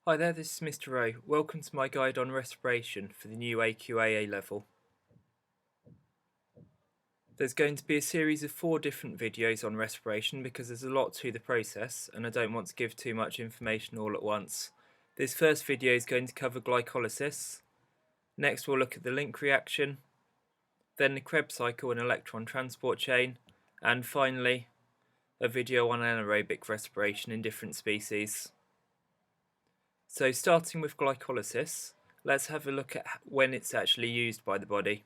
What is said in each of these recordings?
Hi there, this is Mr. O. Welcome to my guide on respiration for the new AQA A-Level. There's going to be a series of 4 different videos on respiration because there's a lot to the process and I don't want to give too much information all at once. This first video is going to cover glycolysis. Next we'll look at the link reaction, then the Krebs cycle and electron transport chain, and finally a video on anaerobic respiration in different species. So starting with glycolysis, let's have a look at when it's actually used by the body.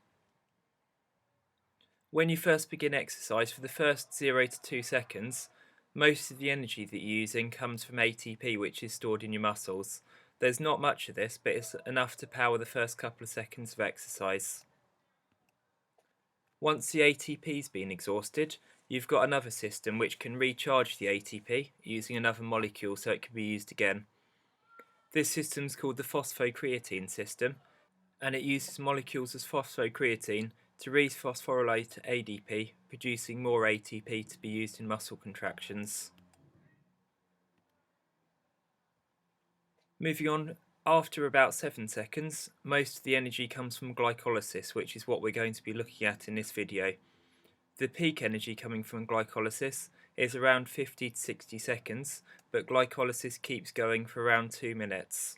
When you first begin exercise, for the first 0 to 2 seconds, most of the energy that you're using comes from ATP, which is stored in your muscles. There's not much of this, but it's enough to power the first couple of seconds of exercise. Once the ATP's been exhausted, you've got another system which can recharge the ATP using another molecule so it can be used again. This system's called the phosphocreatine system, and it uses molecules as phosphocreatine to rephosphorylate ADP, producing more ATP to be used in muscle contractions. Moving on, after about 7 seconds, most of the energy comes from glycolysis, which is what we're going to be looking at in this video. The peak energy coming from glycolysis is around 50 to 60 seconds, but glycolysis keeps going for around 2 minutes.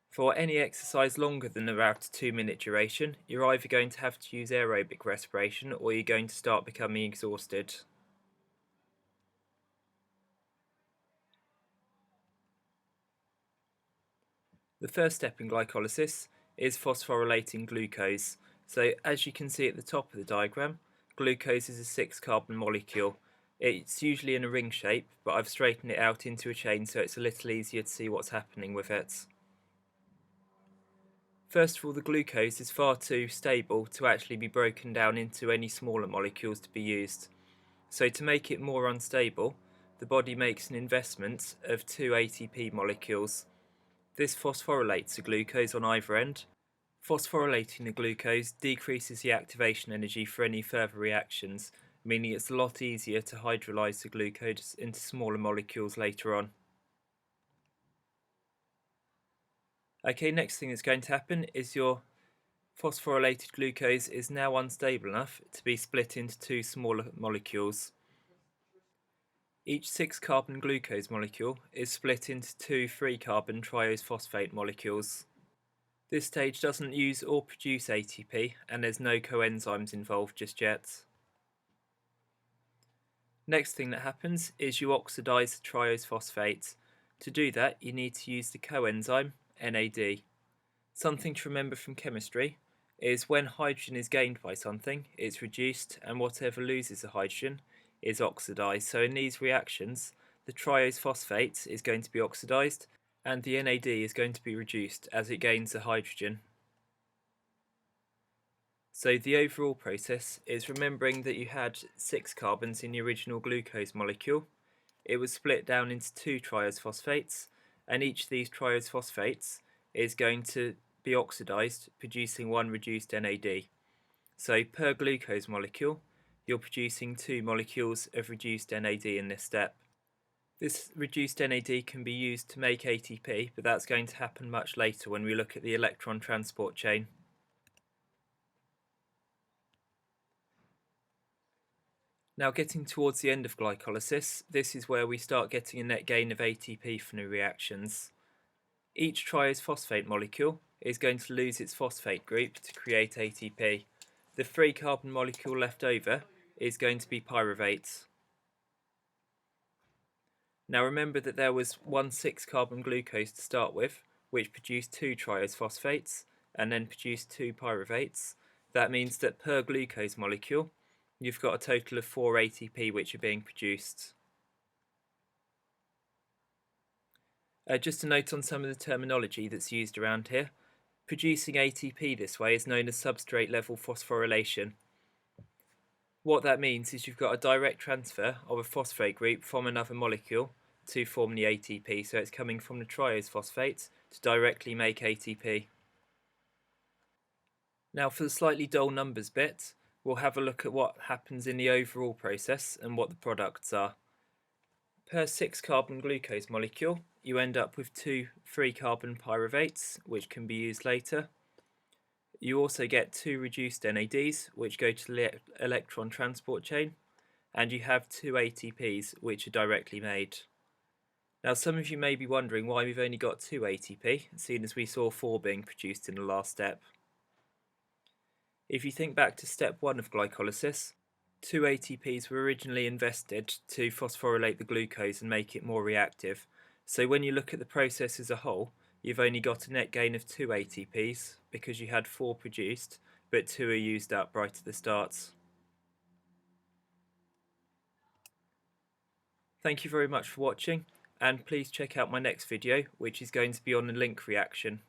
For any exercise longer than about a 2-minute duration, you're either going to have to use aerobic respiration or you're going to start becoming exhausted. The first step in glycolysis is phosphorylating glucose. So as you can see at the top of the diagram, glucose is a 6-carbon molecule. It's usually in a ring shape, but I've straightened it out into a chain so it's a little easier to see what's happening with it. First of all, the glucose is far too stable to actually be broken down into any smaller molecules to be used. So to make it more unstable, the body makes an investment of 2 ATP molecules. This phosphorylates the glucose on either end. Phosphorylating the glucose decreases the activation energy for any further reactions, meaning it's a lot easier to hydrolyze the glucose into smaller molecules later on. Okay, next thing that's going to happen is your phosphorylated glucose is now unstable enough to be split into 2 smaller molecules. Each 6-carbon glucose molecule is split into 2 3-carbon triose phosphate molecules. This stage doesn't use or produce ATP and there's no coenzymes involved just yet. Next thing that happens is you oxidize the triose phosphate. To do that you need to use the coenzyme NAD. Something to remember from chemistry is when hydrogen is gained by something, it's reduced, and whatever loses the hydrogen is oxidized. So in these reactions, the triose phosphate is going to be oxidized and the NAD is going to be reduced as it gains the hydrogen. So the overall process is remembering that you had 6 carbons in the original glucose molecule. It was split down into 2 triose phosphates, and each of these triose phosphates is going to be oxidized, producing 1 reduced NAD. So per glucose molecule, you're producing 2 molecules of reduced NAD in this step. This reduced NAD can be used to make ATP, but that's going to happen much later when we look at the electron transport chain. Now getting towards the end of glycolysis, this is where we start getting a net gain of ATP from the reactions. Each triose phosphate molecule is going to lose its phosphate group to create ATP. The 3-carbon molecule left over is going to be pyruvate. Now remember that there was 1 6-carbon glucose to start with, which produced 2 triose phosphates and then produced 2 pyruvates. That means that per glucose molecule you've got a total of 4 ATP which are being produced. Just a note on some of the terminology that's used around here. Producing ATP this way is known as substrate level phosphorylation. What that means is you've got a direct transfer of a phosphate group from another molecule to form the ATP, so it's coming from the triose phosphate to directly make ATP. Now for the slightly dull numbers bit, we'll have a look at what happens in the overall process and what the products are. Per 6 carbon glucose molecule, you end up with 2 free carbon pyruvates, which can be used later. You also get 2 reduced NADs, which go to the electron transport chain, and you have 2 ATPs, which are directly made. Now, some of you may be wondering why we've only got 2 ATP, seeing as we saw 4 being produced in the last step. If you think back to step 1 of glycolysis, 2 ATPs were originally invested to phosphorylate the glucose and make it more reactive. So when you look at the process as a whole, you've only got a net gain of 2 ATPs because you had 4 produced, but 2 are used up right at the start. Thank you very much for watching, and please check out my next video, which is going to be on a link reaction.